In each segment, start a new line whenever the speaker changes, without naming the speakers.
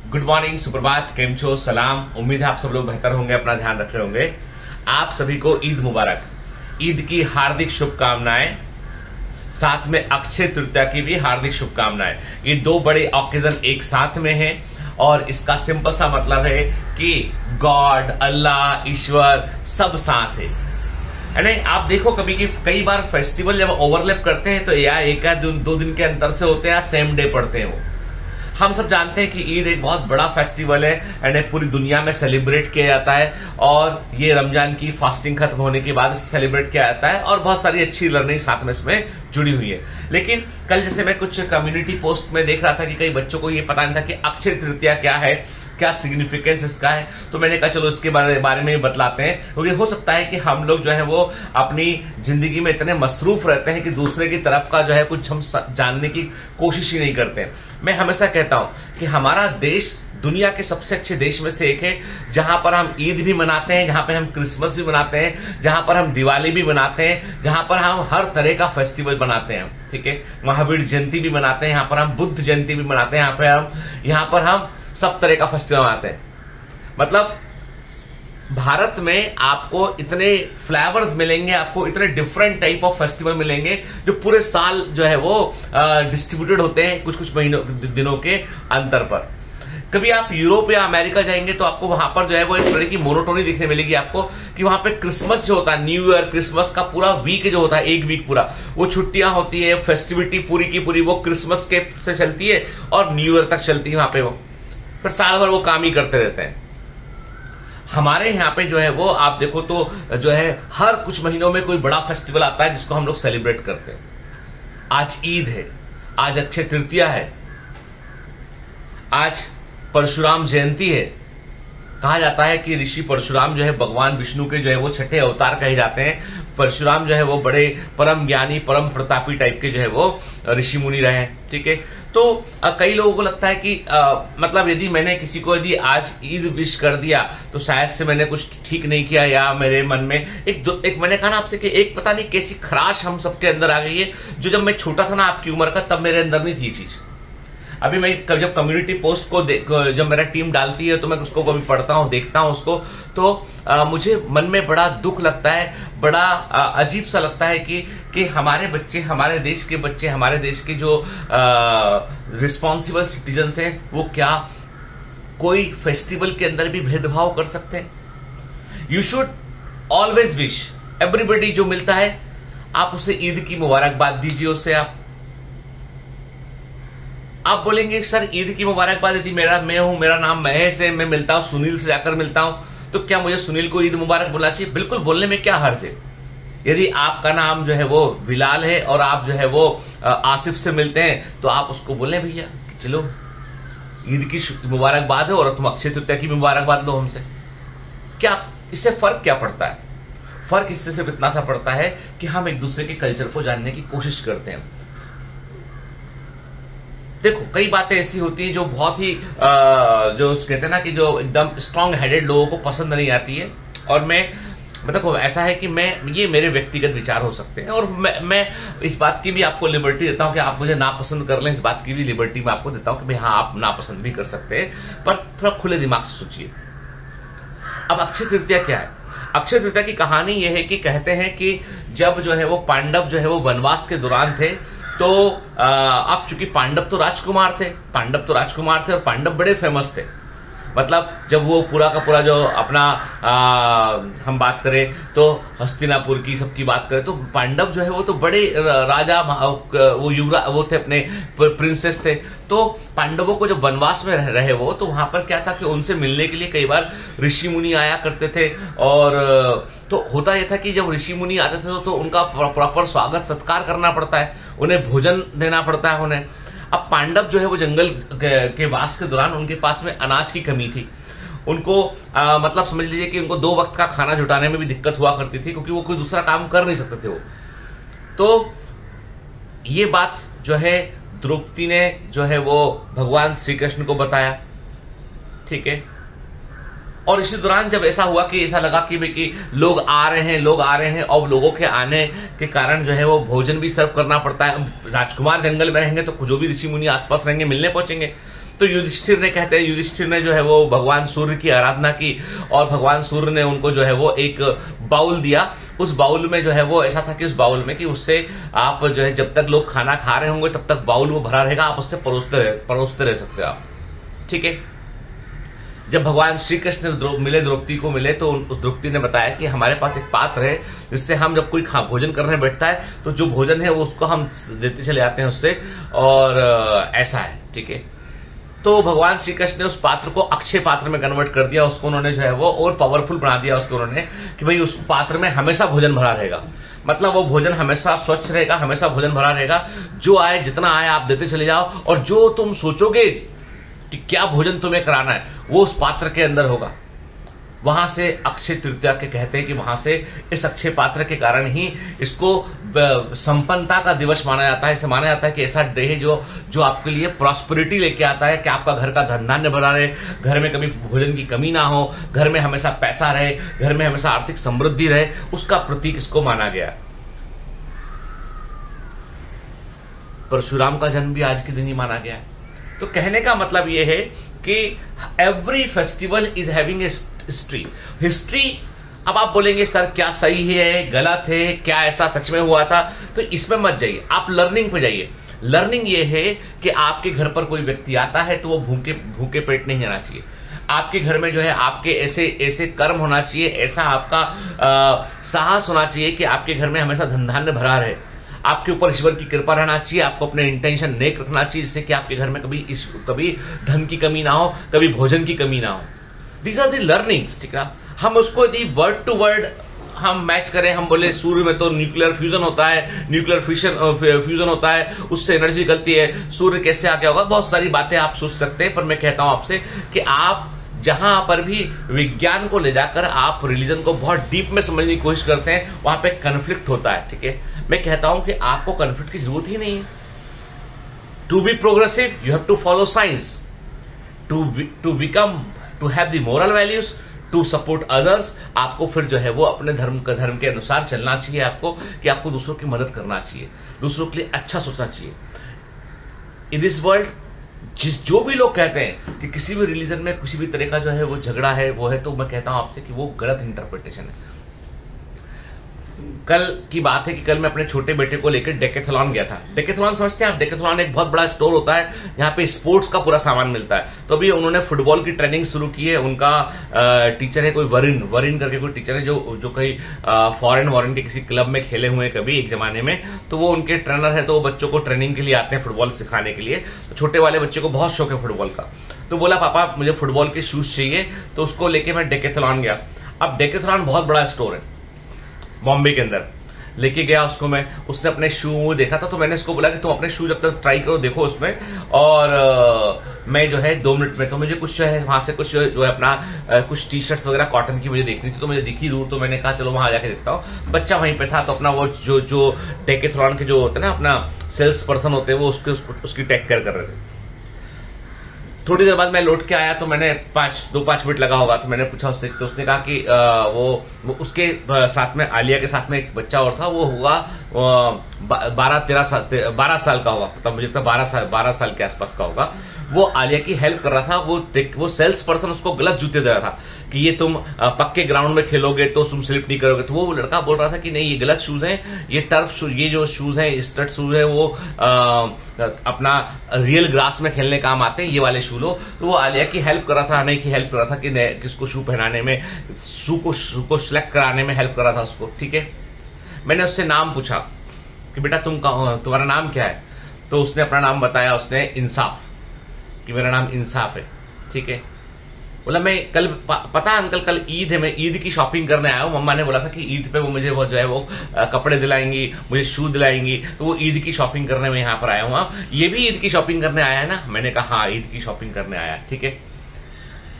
Good morning, सुप्रभात, केम छो, सलाम। उम्मीद है आप सब लोग बेहतर होंगे, अपना ध्यान रख रहे होंगे। आप सभी को ईद मुबारक, ईद की हार्दिक शुभकामनाएं, साथ में अक्षय तृतीया की भी हार्दिक शुभकामनाएं। ये दो बड़े ऑकेजन एक साथ में हैं और इसका सिंपल सा मतलब है कि गॉड, अल्लाह, ईश्वर सब साथ है। नहीं, आप देखो कभी कि कई बार फेस्टिवल जब ओवरलैप करते हैं तो या एक या दो दिन के अंतर से होते हैं या सेम डे पड़ते हैं। वो हम सब जानते हैं कि ईद एक बहुत बड़ा फेस्टिवल है एंड पूरी दुनिया में सेलिब्रेट किया जाता है और ये रमजान की फास्टिंग खत्म होने के बाद सेलिब्रेट किया जाता है और बहुत सारी अच्छी लर्निंग साथ में इसमें जुड़ी हुई है। लेकिन कल जैसे मैं कुछ कम्युनिटी पोस्ट में देख रहा था कि कई बच्चों को ये पता नहीं था कि अक्षय तृतीया क्या है, क्या सिग्निफिकेंस इसका है। तो मैंने कहा चलो इसके बारे में बताते हैं, क्योंकि हो सकता है कि हम लोग जो है वो अपनी जिंदगी में इतने मसरूफ रहते हैं कि दूसरे की तरफ का जो है कुछ हम जानने की कोशिश ही नहीं करते। मैं हमेशा कहता हूं कि हमारा देश दुनिया के सबसे अच्छे देश में से एक है, जहां पर हम ईद भी मनाते हैं, जहां पर हम क्रिसमस भी मनाते हैं, जहां पर हम दिवाली भी मनाते हैं, जहां पर हम हर तरह का फेस्टिवल बनाते हैं। ठीक है, महावीर जयंती भी मनाते हैं, यहाँ पर हम बुद्ध जयंती भी मनाते हैं, यहाँ पर हम सब तरह का फेस्टिवल मनाते हैं। मतलब भारत में आपको इतने फ्लेवर्स मिलेंगे, आपको इतने डिफरेंट टाइप ऑफ फेस्टिवल मिलेंगे जो पूरे साल जो है वो डिस्ट्रीब्यूटेड होते हैं कुछ कुछ महीनों दिनों के अंतर पर। कभी आप यूरोप या अमेरिका जाएंगे तो आपको वहां पर जो है वो एक तरह की मोनोटोनी देखने मिलेगी आपको कि वहां पे क्रिसमस जो होता है, न्यू ईयर, क्रिसमस का पूरा वीक जो होता है, एक वीक पूरा वो छुट्टियां होती है, फेस्टिविटी पूरी की पूरी वो क्रिसमस के से चलती है और न्यू ईयर तक चलती है। वहां पे वो फिर साल भर वो काम ही करते रहते हैं। हमारे यहाँ पे जो है वो आप देखो तो जो है हर कुछ महीनों में कोई बड़ा फेस्टिवल आता है जिसको हम लोग सेलिब्रेट करते हैं। आज ईद है, आज अक्षय तृतीया है, आज परशुराम जयंती है। कहा जाता है कि ऋषि परशुराम जो है भगवान विष्णु के जो है वो छठे अवतार कहे जाते हैं। परशुराम जो है वो बड़े परम ज्ञानी, परम प्रतापी टाइप के जो है वो ऋषि मुनि रहे हैं। ठीक है, तो कई लोगों को लगता है कि मतलब यदि मैंने किसी को यदि आज ईद विश कर दिया तो शायद से मैंने कुछ ठीक नहीं किया, या मेरे मन में एक मैंने कहा ना आपसे कि एक पता नहीं कैसी खराश हम सबके अंदर आ गई है, जो जब मैं छोटा था ना आपकी उम्र का तब मेरे अंदर नहीं थी ये चीज। अभी मैं जब कम्युनिटी पोस्ट को जब मेरा टीम डालती है तो मैं उसको कभी पढ़ता हूं, देखता हूं उसको, तो मुझे मन में बड़ा दुख लगता है, बड़ा अजीब सा लगता है कि हमारे बच्चे, हमारे देश के बच्चे, हमारे देश के जो रिस्पॉन्सिबल सिटीजन्स हैं वो क्या कोई फेस्टिवल के अंदर भी भेदभाव कर सकते हैं? You should always wish everybody, जो मिलता है आप उसे ईद की मुबारकबाद दीजिए। उससे आप बोलेंगे सर ईद की मुबारकबाद यदि मेरा नाम महेश है, मैं मिलता हूं सुनील से, जाकर मिलता हूं, तो क्या मुझे सुनील को ईद मुबारक बोलना चाहिए? बिल्कुल, बोलने में क्या हर्ज है। यदि आपका नाम जो है वो बिलाल है और आप जो है वो आसिफ से मिलते हैं तो आप उसको बोले भैया कि चलो ईद की मुबारकबाद है और तुम अक्षय तृतीया की मुबारकबाद लो हमसे। क्या इससे फर्क क्या पड़ता है? फर्क इससे सिर्फ इतना सा पड़ता है कि हम एक दूसरे के कल्चर को जानने की कोशिश करते हैं। देखो कई बातें ऐसी होती हैं जो बहुत ही जो कहते हैं ना कि जो एकदम स्ट्रांग हेडेड लोगों को पसंद नहीं आती है, और मैं देखो ऐसा है कि ये मेरे व्यक्तिगत विचार हो सकते हैं और मैं इस बात की भी आपको लिबर्टी देता हूं कि आप मुझे नापसंद कर लें, इस बात की भी लिबर्टी मैं आपको देता हूं कि भाई हाँ आप नापसंद भी कर सकते हैं, पर थोड़ा खुले दिमाग से सोचिए। अब अक्षय तृतीया क्या है? अक्षय तृतीया की कहानी यह है कि कहते हैं कि जब जो है वो पांडव जो है वो वनवास के दौरान थे, तो अब चूंकि पांडव तो राजकुमार थे और पांडव बड़े फेमस थे। मतलब जब वो पूरा का पूरा जो अपना हम बात करें तो हस्तिनापुर की सबकी बात करें तो पांडव जो है वो तो बड़े राजा, वो युवराज वो थे, अपने प्रिंसेस थे। तो पांडवों को जब वनवास में रहे वो, तो वहां पर क्या था कि उनसे मिलने के लिए कई बार ऋषि मुनि आया करते थे, और तो होता यह था कि जब ऋषि मुनि आते थे तो उनका प्रॉपर स्वागत सत्कार करना पड़ता है, उन्हें भोजन देना पड़ता है उन्हें। अब पांडव जो है वो जंगल के वास के दौरान उनके पास में अनाज की कमी थी, उनको मतलब समझ लीजिए कि उनको 2 वक्त का खाना जुटाने में भी दिक्कत हुआ करती थी, क्योंकि वो कोई दूसरा काम कर नहीं सकते थे वो। तो ये बात जो है द्रौपदी ने जो है वो भगवान श्री कृष्ण को बताया। ठीक है, और इसी दौरान जब ऐसा हुआ कि ऐसा लगा कि लोग आ रहे हैं और लोगों के आने के कारण जो है वो भोजन भी सर्व करना पड़ता है। राजकुमार जंगल में रहेंगे तो जो भी ऋषि मुनि आसपास रहेंगे मिलने पहुंचेंगे, तो युधिष्ठिर ने, कहते हैं युधिष्ठिर ने जो है वो भगवान सूर्य की आराधना की और भगवान सूर्य ने उनको जो है वो एक बाउल दिया। उस बाउल में जो है वो ऐसा था कि उस बाउल में कि उससे आप जो है जब तक लोग खाना खा रहे होंगे तब तक बाउल वो भरा रहेगा, आप उससे परोसते रह सकते हो आप, ठीक है। जब भगवान श्री कृष्ण मिले, द्रौपदी को मिले, तो उस द्रौपदी ने बताया कि हमारे पास एक पात्र है जिससे हम जब कोई भोजन करने बैठता है तो जो भोजन है वो उसको हम देते चले जाते हैं उससे, और ऐसा है, ठीक है। तो भगवान श्री कृष्ण ने उस पात्र को अक्षय पात्र में कन्वर्ट कर दिया, उसको उन्होंने जो है वो और पावरफुल बना दिया उसको उन्होंने, कि भाई उस पात्र में हमेशा भोजन भरा रहेगा, मतलब वो भोजन हमेशा स्वच्छ रहेगा, हमेशा भोजन भरा रहेगा, जो आए जितना आए आप देते चले जाओ, और जो तुम सोचोगे कि क्या भोजन तुम्हें कराना है वो उस पात्र के अंदर होगा। वहां से अक्षय तृतीया के कहते हैं कि वहां से इस अक्षय पात्र के कारण ही इसको संपन्नता का दिवस माना जाता है। इसे माना जाता है कि ऐसा डे है जो आपके लिए प्रॉस्पेरिटी लेके आता है, कि आपका घर का धन धान्य भरा रहे, घर में कभी भोजन की कमी ना हो, घर में हमेशा पैसा रहे, घर में हमेशा आर्थिक समृद्धि रहे, उसका प्रतीक इसको माना गया। परशुराम का जन्म भी आज के दिन ही माना गया। तो कहने का मतलब यह है कि every festival is having a history. अब आप बोलेंगे सर क्या सही है, गलत है, क्या ऐसा सच में हुआ था, तो इसमें मत जाइए, आप लर्निंग पे जाइए। लर्निंग ये है कि आपके घर पर कोई व्यक्ति आता है तो वो भूखे पेट नहीं जाना चाहिए। आपके घर में जो है आपके ऐसे कर्म होना चाहिए, ऐसा आपका साहस होना चाहिए कि आपके घर में हमेशा धन धान्य भरा रहे, आपके ऊपर ईश्वर की कृपा रहना चाहिए, आपको अपने इंटेंशन नेक रखना चाहिए, जिससे कि आपके घर में कभी धन की कमी ना हो, कभी भोजन की कमी ना हो। दीज आर दी लर्निंग्स, ठीक है। हम उसको यदि वर्ड टू वर्ड हम मैच करें, हम बोले सूर्य में तो न्यूक्लियर फ्यूजन होता है, न्यूक्लियर फ्यूजन होता है, उससे एनर्जी निकलती है, सूर्य कैसे आगे होगा, बहुत सारी बातें आप सोच सकते हैं। पर मैं कहता हूं आपसे कि आप जहां पर भी विज्ञान को ले जाकर आप रिलीजन को बहुत डीप में समझने की कोशिश करते हैं, वहां पे कन्फ्लिक्ट होता है, ठीक है। मैं कहता हूं कि आपको कन्फ्लिक्ट की जरूरत ही नहीं है। To be progressive you have to follow science, to become, to have the moral values, to support others. आपको फिर जो है वो अपने धर्म के अनुसार चलना चाहिए, आपको कि आपको दूसरों की मदद करना चाहिए, दूसरों के लिए अच्छा सोचना चाहिए। इन दिस वर्ल्ड जो भी लोग कहते हैं कि किसी भी रिलीजन में किसी भी तरह का जो है वो झगड़ा है वो है, तो मैं कहता हूं आपसे कि वो गलत इंटरप्रिटेशन है। कल की बात है कि कल मैं अपने छोटे बेटे को लेकर डेकेथलॉन गया था। डेकेथलॉन समझते हैं आप? डेकेथलॉन एक बहुत बड़ा स्टोर होता है, यहाँ पे स्पोर्ट्स का पूरा सामान मिलता है। तो अभी उन्होंने फुटबॉल की ट्रेनिंग शुरू की है। उनका टीचर है कोई वरिन करके कोई टीचर है जो कहीं फॉरेन के किसी क्लब में खेले हुए हैं कभी एक जमाने में, तो वो उनके ट्रेनर है। तो वो बच्चों को ट्रेनिंग के लिए आते हैं फुटबॉल सिखाने के लिए। तो छोटे वाले बच्चे को बहुत शौक है फुटबॉल का, तो बोला पापा मुझे फुटबॉल के शूज चाहिए, तो उसको लेके मैं डेकेथलॉन गया। अब डेकेथलॉन बहुत बड़ा स्टोर है बॉम्बे के अंदर, लेके गया उसको मैं। उसने अपने शू देखा था, तो मैंने उसको बोला कि तुम अपने शू जब तक ट्राई करो देखो उसमें, और मैं जो है 2 मिनट में, तो मुझे कुछ है वहां से कुछ जो है अपना कुछ टी शर्ट्स वगैरह कॉटन की मुझे देखनी थी, तो मुझे दिखी दूर, तो मैंने कहा चलो वहां जाके देखता हूँ। बच्चा वहीं पे था, तो अपना वो जो डेकेथलॉन के जो होते हैं ना अपना सेल्स पर्सन होते हैं, वो उसकी टेक केयर कर रहे थे। थोड़ी देर बाद मैं लौट के आया, तो मैंने 2-5 मिनट लगा होगा, तो मैंने पूछा उससे, तो उसने कहा कि वो उसके साथ में आलिया के साथ में एक बच्चा और था, वो होगा 12 साल का होगा, तब मुझे 12 साल के आसपास का होगा। वो आलिया की हेल्प कर रहा था। वो सेल्स पर्सन उसको गलत जूते दे रहा था कि ये तुम पक्के ग्राउंड में खेलोगे तो तुम स्लिप नहीं करोगे। तो वो लड़का बोल रहा था कि नहीं ये गलत शूज हैं, ये टर्फ शूज, ये जो शूज हैं स्टड शूज है वो अपना रियल ग्रास में खेलने काम आते हैं, ये वाले शू लो। तो वो आलिया की हेल्प कर रहा था, नहीं की हेल्प कर रहा था कि किसको शू पहनाने में, शू को सिलेक्ट कराने में हेल्प कर रहा था उसको, ठीक है। मैंने उससे नाम पूछा कि बेटा तुम्हारा नाम क्या है, तो उसने अपना नाम बताया, उसने इंसाफ, कि मेरा नाम इंसाफ है, ठीक है। बोला मैं कल पता अंकल कल ईद है, मैं ईद की शॉपिंग करने आया हूँ। मम्मा ने बोला था कि ईद पे वो मुझे वो जो है वो कपड़े दिलाएंगी, मुझे शू दिलाएंगी, तो वो ईद की शॉपिंग करने में यहाँ पर आया हूँ। ये भी ईद की शॉपिंग करने आया है ना? मैंने कहा हाँ ईद की शॉपिंग करने आया, ठीक है।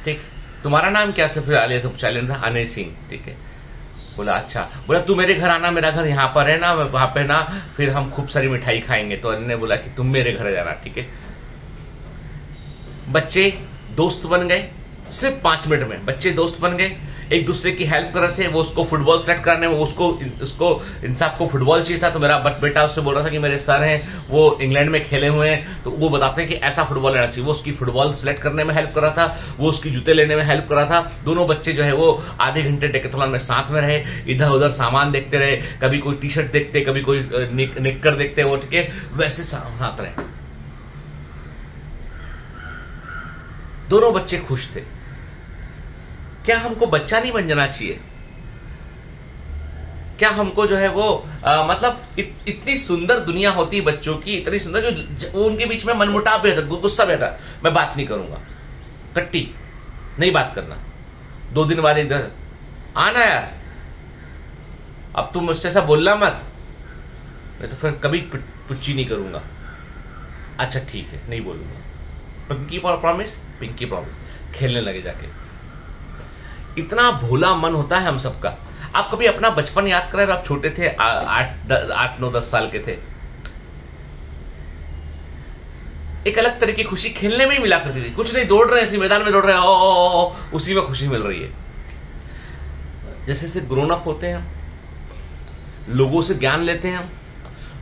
ठीक, तुम्हारा नाम क्या? फिर आलिया से पूछा था, अनय सिंह, ठीक है। बोला अच्छा। बोला तू मेरे घर आना, मेरा घर यहाँ पर है ना, वहां पे ना फिर हम खूब सारी मिठाई खाएंगे। तो अनय ने बोला कि तुम मेरे घर जाना, ठीक है। बच्चे दोस्त बन गए, सिर्फ 5 मिनट में बच्चे दोस्त बन गए। एक दूसरे की हेल्प कर रहे थे। वो उसको फुटबॉल सेलेक्ट करने में उसको इंसाफ को फुटबॉल चाहिए था, तो मेरा बेटा उससे बोल रहा था कि मेरे सर हैं वो इंग्लैंड में खेले हुए हैं, तो वो बताते हैं कि ऐसा फुटबॉल लेना चाहिए। वो उसकी फुटबॉल सेलेक्ट करने में हेल्प कर रहा था, वो उसकी जूते लेने में हेल्प कर रहा था। दोनों बच्चे जो है वो आधे घंटे डेकाथलॉन में साथ में रहे, इधर उधर सामान देखते रहे, कभी कोई टी शर्ट देखते, कभी कोई निक्कर देखते, वो ठीक है वैसे साथ रहे। दोनों बच्चे खुश थे। क्या हमको बच्चा नहीं बन जाना चाहिए? क्या हमको जो है वो मतलब इतनी सुंदर दुनिया होती है बच्चों की, इतनी सुंदर, जो उनके बीच में मनमुटाव भी था, गुस्सा भी था, मैं बात नहीं करूंगा, कट्टी नहीं बात करना, 2 दिन बाद इधर आना यार, अब तुम मुझसे ऐसा बोलना मत, मैं तो फिर कभी पुच्ची नहीं करूंगा। अच्छा ठीक है, नहीं बोलूंगा। पिंकी प्रॉमिस, पिंकी प्रॉमिस, खेलने लगे जाके। इतना भोला मन होता है हम सबका। आप कभी अपना बचपन याद करें, आप छोटे थे, 8 9 10 साल के थे, एक अलग तरह की खुशी खेलने में ही मिला करती थी। कुछ नहीं, दौड़ रहे हैं, इसी मैदान में दौड़ रहे हैं, ओ, उसी में खुशी मिल रही है। जैसे जैसे ग्रोन अप होते हैं, लोगों से ज्ञान लेते हैं,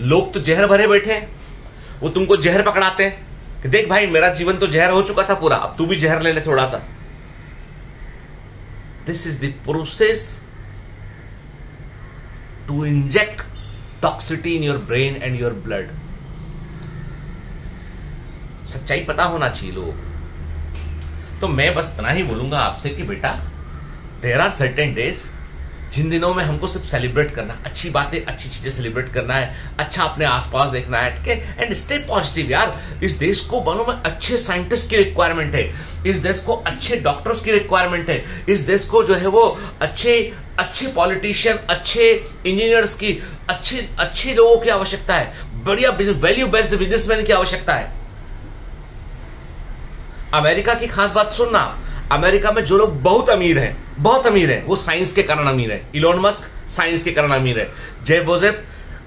लोग तो जहर भरे बैठे हैं, वो तुमको जहर पकड़ाते हैं कि देख भाई मेरा जीवन तो जहर हो चुका था पूरा, अब तू भी जहर ले ले थोड़ा सा। This is the process to inject toxicity in your brain and your blood. सच्चाई पता होना चाहिए लोगों को। तो मैं बस इतना ही बोलूंगा आपसे कि बेटा, देयर आर सर्टेन डेज जिन दिनों में हमको सिर्फ सेलिब्रेट करना, अच्छी बातें, अच्छी चीजें सेलिब्रेट करना है, अच्छा अपने आसपास देखना है, ठीक है, एंड स्टे पॉजिटिव यार। इस देश को बनो में अच्छे साइंटिस्ट की रिक्वायरमेंट है, इस देश को अच्छे डॉक्टर्स की रिक्वायरमेंट है, इस देश को जो है वो अच्छे पॉलिटिशियन, अच्छे इंजीनियर्स की, अच्छे लोगों की आवश्यकता है, बढ़िया वैल्यू बेस्ड बिजनेसमैन की आवश्यकता है। अमेरिका की खास बात सुनना, अमेरिका में जो लोग बहुत अमीर हैं, वो साइंस के कारण अमीर है। इलोन मस्क साइंस के कारण अमीर है। जेफ बेजोस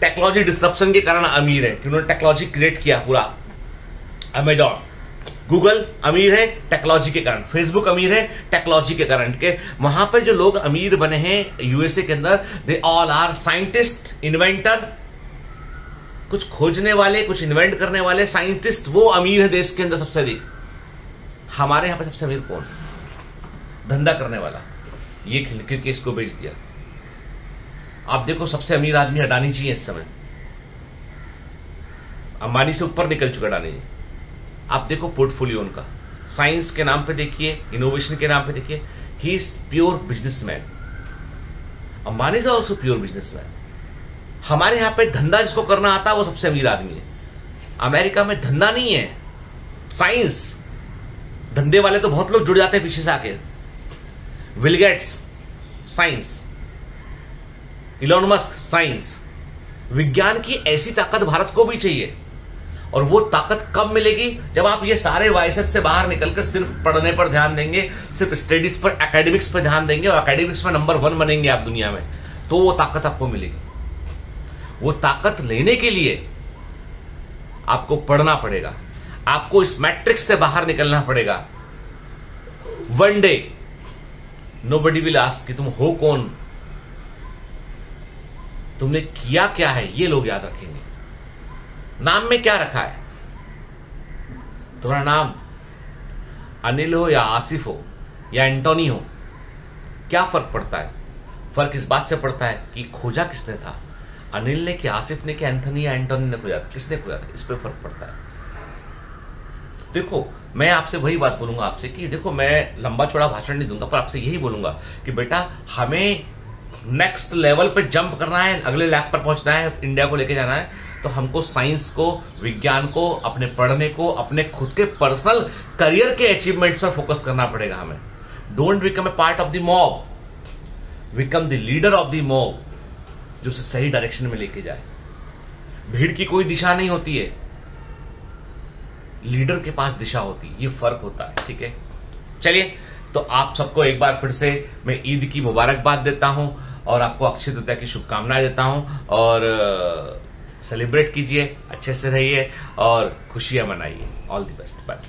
टेक्नोलॉजी डिस्रप्शन के कारण अमीर है, कि उन्होंने टेक्नोलॉजी क्रिएट किया पूरा। अमेजॉन, गूगल अमीर है टेक्नोलॉजी के कारण, फेसबुक अमीर है टेक्नोलॉजी के कारण के। वहां पर जो लोग अमीर बने हैं यूएसए के अंदर, they all are scientist, inventor, कुछ खोजने वाले, कुछ इन्वेंट करने वाले साइंटिस्ट, वो अमीर है देश के अंदर सबसे अधिक। हमारे यहां पर सबसे अमीर कौन? धंधा करने वाला, ये खिल के इसको बेच दिया। आप देखो सबसे अमीर आदमी अडानी जी है इस समय, अंबानी से ऊपर निकल चुका अडानी जी। आप देखो पोर्टफोलियो उनका, साइंस के नाम पे देखिए, इनोवेशन के नाम पे देखिए, he is pure businessman. Ambani is also pure businessman. हमारे यहां पे धंधा जिसको करना आता है वो सबसे अमीर आदमी है। अमेरिका में धंधा नहीं है, साइंस। धंधे वाले तो बहुत लोग जुड़ जाते हैं पीछे से आके। Bill Gates science, Elon Musk science. विज्ञान की ऐसी ताकत भारत को भी चाहिए, और वो ताकत कब मिलेगी? जब आप ये सारे वायसेस से बाहर निकलकर सिर्फ पढ़ने पर ध्यान देंगे, सिर्फ स्टडीज पर, एकेडमिक्स पर ध्यान देंगे, और एकेडमिक्स में नंबर 1 बनेंगे आप दुनिया में, तो वो ताकत आपको मिलेगी। वो ताकत लेने के लिए आपको पढ़ना पड़ेगा, आपको इस मैट्रिक्स से बाहर निकलना पड़ेगा। One day nobody will ask कि तुम हो कौन, तुमने किया क्या है, ये लोग याद रखेंगे। नाम में क्या रखा है? तुम्हारा नाम अनिल हो या आसिफ हो या एंटोनी हो, क्या फर्क पड़ता है? फर्क इस बात से पड़ता है कि खोजा किसने था, अनिल ने कि आसिफ ने कि एंथनी या एंटोनी ने खोजा था, किसने खोजा था, इस पे फर्क पड़ता है। देखो मैं आपसे वही बात बोलूंगा आपसे कि देखो, मैं लंबा चौड़ा भाषण नहीं दूंगा, पर आपसे यही बोलूंगा कि बेटा हमें नेक्स्ट लेवल पे जंप करना है, अगले लैप पर पहुंचना है, इंडिया को लेके जाना है, तो हमको साइंस को, विज्ञान को, अपने पढ़ने को, अपने खुद के पर्सनल करियर के अचीवमेंट्स पर फोकस करना पड़ेगा हमें। Don't become a part of the mob, become the leader of the mob, जो उसे सही डायरेक्शन में लेके जाए। भीड़ की कोई दिशा नहीं होती है, लीडर के पास दिशा होती है, ये फर्क होता है। ठीक है, चलिए, तो आप सबको एक बार फिर से मैं ईद की मुबारकबाद देता हूं, और आपको अक्षय तृतीया की शुभकामनाएं देता हूं, और सेलिब्रेट कीजिए, अच्छे से रहिए और खुशियां मनाइए। All the best, bye.